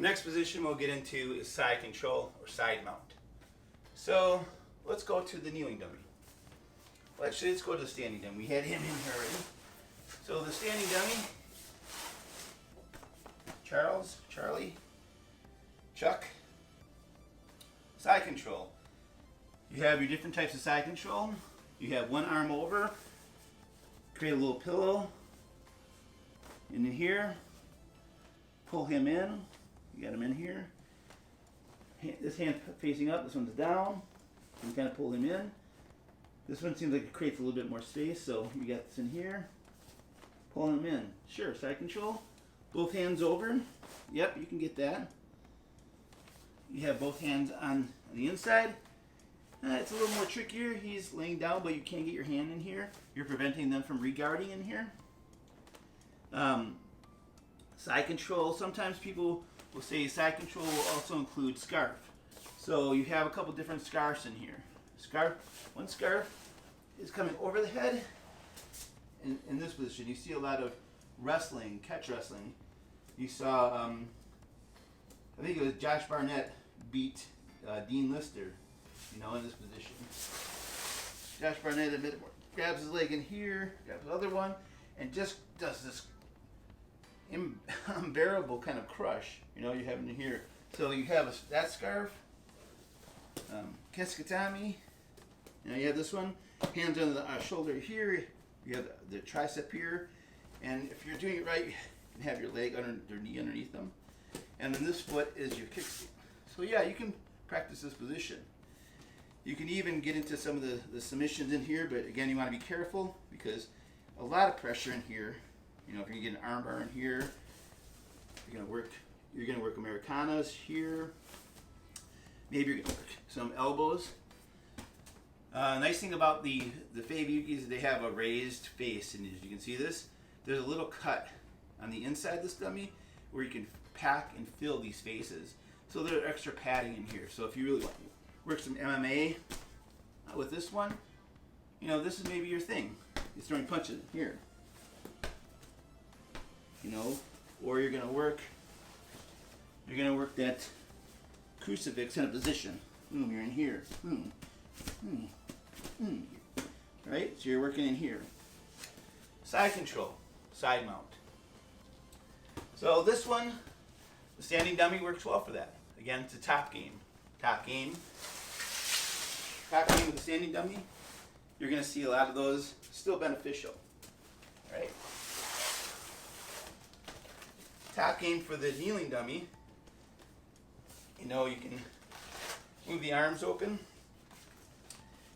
next position we'll get into is side control or side mount. So let's go to the kneeling dummy. Well, actually, let's go to the standing dummy. We had him in here already. So the standing dummy, Charles, Charlie, Chuck, side control. You have your different types of side control. You have one arm over, create a little pillow in here, pull him in, you got him in here. This hand facing up, this one's down, you kind of pull him in. This one seems like it creates a little bit more space, so you got this in here, pull him in. Sure, side control, both hands over, yep, you can get that. You have both hands on the inside. It's a little more trickier. He's laying down, but you can't get your hand in here. You're preventing them from regarding in here. Side control. Sometimes people will say side control will also include scarf. So you have a couple different scarves in here. One scarf is coming over the head. In this position, you see a lot of wrestling, catch wrestling. You saw, I think it was Josh Barnett beat Dean Lister. In this position. Josh Barnett grabs his leg in here, grabs the other one, and just does this unbearable kind of crush. You have in here. So you have that scarf, Keskatami. You have this one, hands on the shoulder here. You have the tricep here, and if you're doing it right, you can have your leg underneath them, and then this foot is your kickstand. So yeah, you can practice this position. You can even get into some of the submissions in here, but again, you want to be careful because a lot of pressure in here. If you're gonna get an arm bar in here, you're gonna work Americanas here. Maybe you're gonna work some elbows. Nice thing about the Fav Uke is they have a raised face, and as you can see this, there's a little cut on the inside of this dummy where you can pack and fill these faces. So there's extra padding in here. So if you really want to work some MMA with this one, this is maybe your thing. You're throwing punches here. Or you're gonna work that crucifix in a position. Boom, you're in here. Boom. Boom. Boom. Right? So you're working in here. Side control, side mount. So this one, the standing dummy works well for that. Again, it's a top game. Top game with the standing dummy, you're going to see a lot of those still beneficial, right? Top game for the kneeling dummy, you can move the arms open.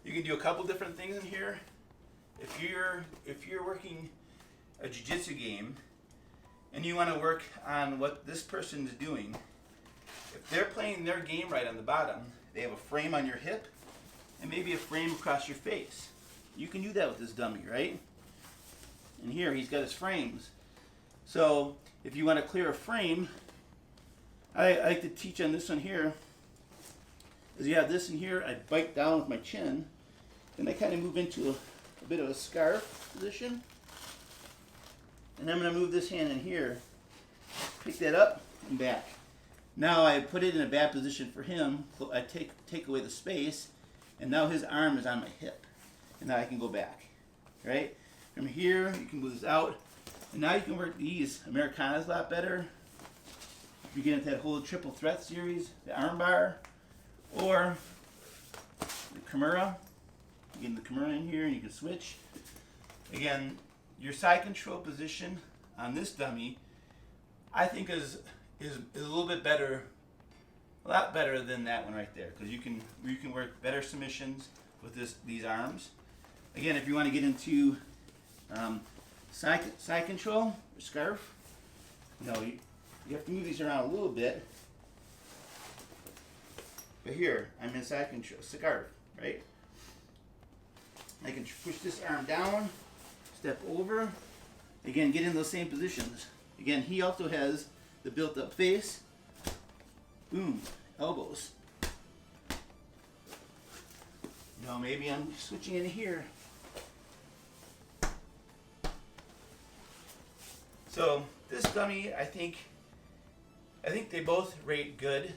You can do a couple different things in here. If you're working a jiu-jitsu game and you want to work on what this person is doing, if they're playing their game right on the bottom, they have a frame on your hip and maybe a frame across your face. You can do that with this dummy, right? And here he's got his frames. So if you want to clear a frame, I like to teach on this one here. As you have this in here, I bite down with my chin, and I kind of move into a bit of a scarf position. And I'm going to move this hand in here, pick that up and back. Now I put it in a bad position for him. I take away the space, and now his arm is on my hip. And now I can go back, right? From here, you can move this out. And now you can work these Americanas a lot better. You get into that whole triple threat series, the arm bar, or the Kimura. You get in the Kimura in here, and you can switch. Again, your side control position on this dummy, I think is a little bit better, a lot better than that one right there, because you can work better submissions with these arms. Again, if you want to get into side control or scarf, you have to move these around a little bit. But here, I'm in side control, scarf, right? I can push this arm down, step over. Again, get in those same positions. Again, he also has the built-up face. Boom, elbows. Maybe I'm switching in here. So this dummy, I think I think they both rate good,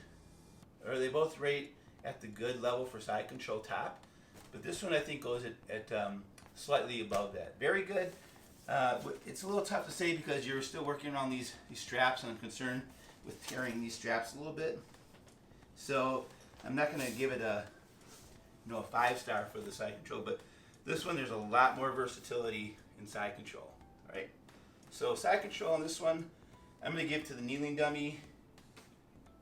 or they both rate at the good level for side control top, but this one I think goes at slightly above that. Very good. It's a little tough to say because you're still working on these straps, and I'm concerned with tearing these straps a little bit. So I'm not going to give it a 5-star for the side control, but this one there's a lot more versatility in side control. Right? So side control on this one, I'm going to give to the kneeling dummy,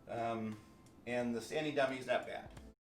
and the standing dummy is not bad.